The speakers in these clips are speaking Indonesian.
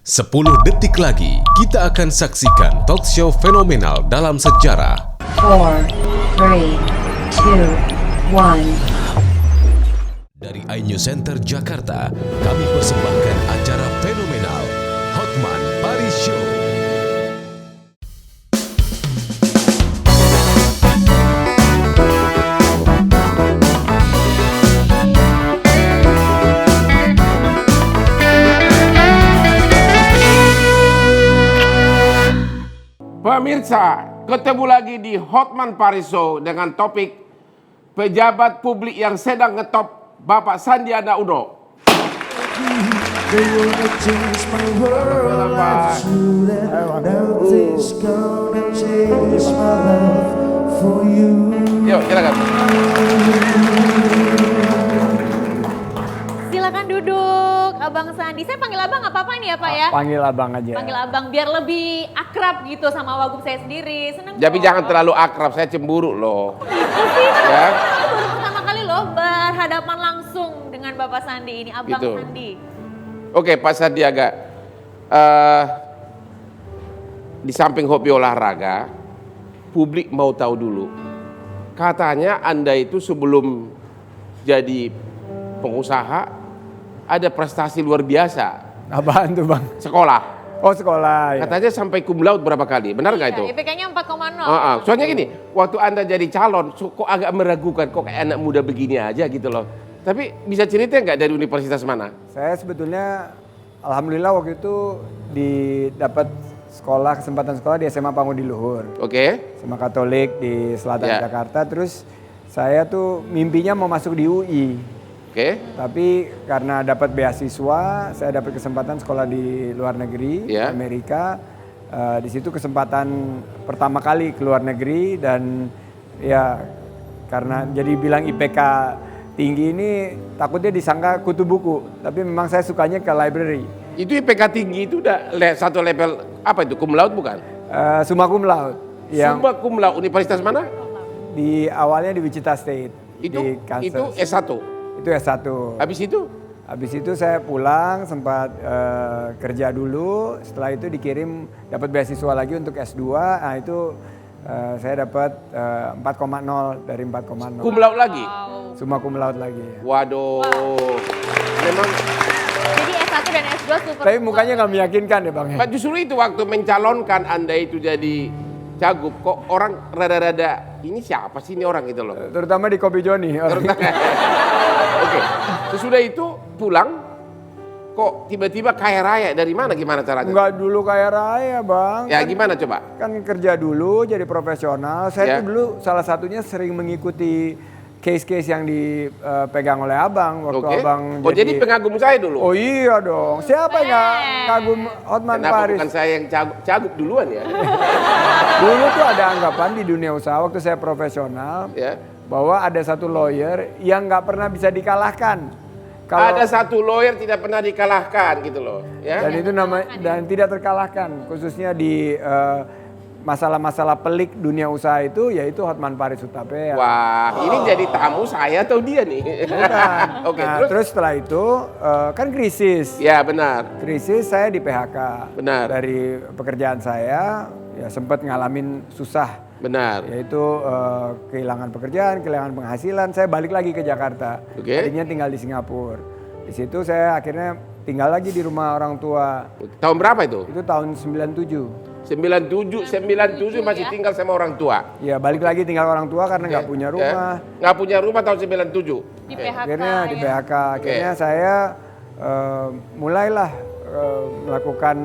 10 detik lagi, kita akan saksikan talk show fenomenal dalam sejarah. 4, 3, 2, 1. Dari iNews Center Jakarta, kami persembahkan acara fenomenal Hotman Paris Show. Pemirsa, ketemu lagi di Hotman Paris Show dengan topik pejabat publik yang sedang ngetop Bapak Sandiaga Uno. Yuk, silakan. Silakan duduk, Abang Sandi. Saya panggil Abang nggak apa-apa nih ya Pak ya? Panggil abang aja. Panggil Abang biar lebih akrab gitu sama wagub saya sendiri. Seneng Tapi kok. jangan terlalu akrab, saya cemburu loh. Gitu sih, Ya. saya baru pertama kali loh berhadapan langsung dengan Bapak Sandi ini, Abang Gitu. Sandi. Oke, Pak Sandiaga, di samping hobi olahraga, publik mau tahu dulu. Katanya Anda itu sebelum jadi pengusaha ada prestasi luar biasa. Apaan tuh bang? Sekolah. Oh sekolah ya. Katanya sampai cum laude berapa kali, benar nggak itu? IPK-nya 4,0. Soalnya gini, waktu Anda jadi calon, kok agak meragukan, kok kayak anak muda begini aja gitu loh. Tapi bisa cerita nggak dari universitas mana? Saya sebetulnya alhamdulillah waktu itu dapat kesempatan sekolah di SMA Pangudi Luhur. Oke, SMA Katolik di selatan Ya. Jakarta. Terus saya tuh mimpinya mau masuk di UI. oke, Tapi karena dapat beasiswa, saya dapat kesempatan sekolah di luar negeri, Ya. Amerika. Di situ kesempatan pertama kali ke luar negeri dan ya karena jadi bilang IPK tinggi ini takutnya disangka kutu buku. Tapi memang saya sukanya ke library. itu IPK tinggi itu udah satu level apa itu, cum laude bukan? Summa cum laude. Yang Summa cum laude, universitas mana? awalnya di Wichita State. Itu di Kansas. itu S1. Itu S1. Habis itu? Habis itu saya pulang sempat kerja dulu, setelah itu dikirim dapat beasiswa lagi untuk S2. Nah itu saya dapat 4,0 dari 4,0. Cum laude lagi? Summa cum laude lagi. Ya. Waduh, memang. Jadi S1 dan S2 super. Tapi mukanya nggak meyakinkan ya bang. Pak, justru itu waktu mencalonkan Anda itu jadi cagup, kok orang rada-rada, ini siapa sih ini orang gitu loh. Terutama di Kopi Joni. Oke, sesudah itu pulang, kok tiba-tiba kaya raya, dari mana, gimana caranya? Enggak dulu kaya raya bang. Ya gimana coba? Kan kerja dulu jadi profesional. Saya Ya. tuh dulu salah satunya sering mengikuti case-case yang dipegang oleh abang waktu Oke. abang Oh jadi pengagum saya dulu? Oh iya dong. Siapa yang nggak kagum Hotman Kenapa Paris? bukan saya yang cagup duluan ya? Dulu tuh ada anggapan di dunia usaha waktu saya profesional Ya. bahwa ada satu lawyer yang nggak pernah bisa dikalahkan. Ada satu lawyer tidak pernah dikalahkan gitu loh. Ya. Dan itu dan tidak terkalahkan khususnya di masalah-masalah pelik dunia usaha itu yaitu Hotman Paris Hutapea. Wah, ini jadi tamu saya atau dia nih? Bukan. Oke, Nah, terus? terus setelah itu kan krisis. Ya benar. Krisis saya di PHK. Benar. Dari pekerjaan saya ya sempat ngalamin susah. Benar. Yaitu kehilangan pekerjaan, kehilangan penghasilan, saya balik lagi ke Jakarta. Oke. Tadinya tinggal di Singapura. Di situ saya akhirnya tinggal lagi di rumah orang tua. Tahun berapa itu? Itu tahun 97. 97 masih tinggal sama orang tua. Ya balik lagi tinggal orang tua karena nggak punya rumah. Nggak punya rumah tahun 97. Di PHK. Akhirnya di ya. PHK. Akhirnya saya mulailah melakukan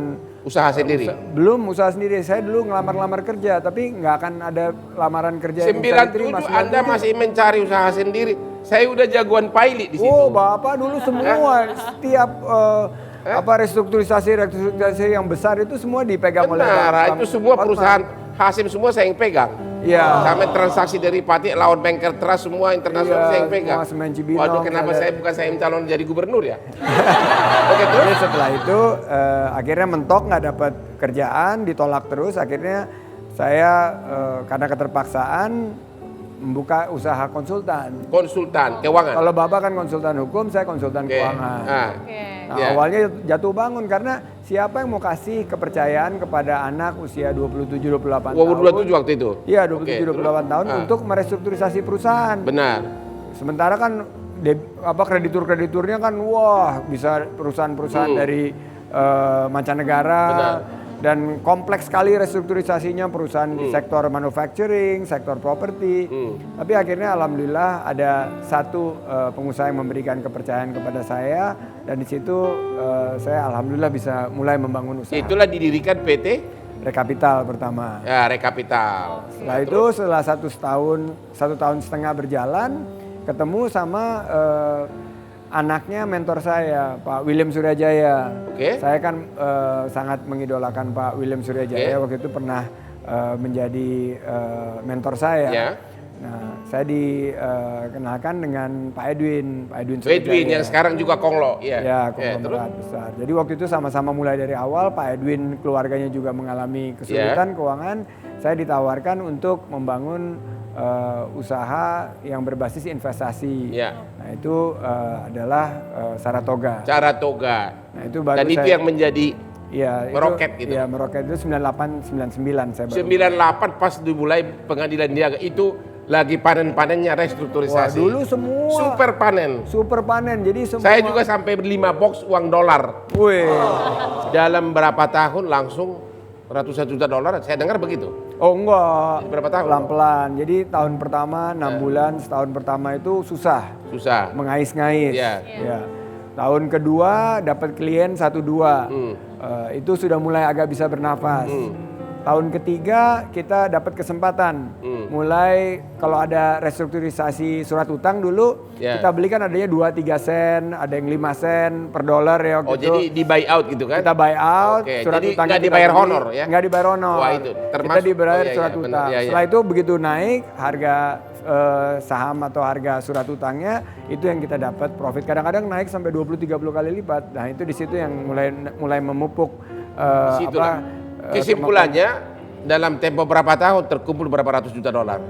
Usaha sendiri. belum usaha sendiri. Saya dulu ngelamar-lamar kerja, tapi nggak akan ada lamaran kerja yang bisa 97 diterima. Anda masih mencari usaha sendiri. Saya udah jagoan pilot di situ. Oh, Bapak dulu semua setiap restrukturisasi yang besar itu semua dipegang oleh Benar, Bang itu semua Hotman. perusahaan Hasim semua saya yang pegang. Iya. Sampai transaksi dari Pati, lawan banker trust semua internasional Iya, saya yang pegang. semua semen Cibinong, Waduh, kenapa ada. saya bukan saya yang calon jadi gubernur ya? Oke, terus? Jadi setelah itu akhirnya mentok nggak dapat kerjaan, ditolak terus. Akhirnya saya karena keterpaksaan membuka usaha konsultan. Konsultan keuangan. Kalau Bapak kan konsultan hukum, saya konsultan Oke. keuangan. Oke. Nah, Ya. awalnya jatuh bangun karena siapa yang mau kasih kepercayaan kepada anak usia 27-28 tahun. 27 waktu itu. Iya, Oke, 27-28 tahun terus? untuk merestrukturisasi perusahaan. Benar. Sementara kan kreditur-krediturnya kan wah bisa perusahaan-perusahaan dari mancanegara. Benar. Dan kompleks sekali restrukturisasinya perusahaan di sektor manufacturing, sektor properti. Tapi akhirnya alhamdulillah ada satu pengusaha yang memberikan kepercayaan kepada saya dan di situ saya alhamdulillah bisa mulai membangun usaha. Itulah didirikan PT Rekapital pertama. ya, Rekapital. Setelah itu setelah 1,5 tahun berjalan ketemu sama anaknya mentor saya, Pak William Suryajaya. Oke. Saya kan sangat mengidolakan Pak William Suryajaya. Waktu itu pernah menjadi mentor saya. Ya. Nah, saya dikenalkan dengan Pak Edwin Suryajaya. Edwin yang sekarang juga Konglo. Ya, Ya, konglomerat besar. Jadi waktu itu sama-sama mulai dari awal. Pak Edwin keluarganya juga mengalami kesulitan keuangan. Saya ditawarkan untuk membangun usaha yang berbasis investasi. Ya. Nah itu adalah Saratoga. Saratoga. Nah itu baru Dan itu saya, yang menjadi ya, meroket gitu. Ya meroket itu 98-99 saya baru. 98 pas dimulai pengadilan niaga itu lagi panen-panennya Wah, restrukturisasi. dulu semua Super panen. Jadi semua. Saya juga sampai 5 box uang dolar. Wih. Dalam berapa tahun langsung ratusan juta dolar. Saya dengar begitu. Oh enggak. Berapa tahun? Pelan-pelan. Jadi tahun pertama 6 bulan, setahun pertama itu susah. Susah. Mengais-ngais. Iya. Ya. Tahun kedua dapat klien 1-2. Itu sudah mulai agak bisa bernafas. Tahun ketiga kita dapat kesempatan. Mulai kalau ada restrukturisasi surat utang dulu Ya. kita belikan adanya 2-3 sen, ada yang 5 sen per dolar ya waktu Oh, itu. jadi di buy out gitu kan? Kita buy out, Oke, surat jadi utangnya nggak kita dibayar beli, honor ya? Nggak dibayar honor. Wah, itu kita termasuk- dibayar oh, iya, surat iya, benar, utang. iya, iya. Setelah itu begitu naik harga saham atau harga surat utangnya itu yang kita dapat profit. Kadang-kadang naik sampai 20-30 kali lipat. Nah itu di situ yang mulai memupuk Situlah. Kesimpulannya dalam tempo berapa tahun terkumpul berapa ratus juta dolar?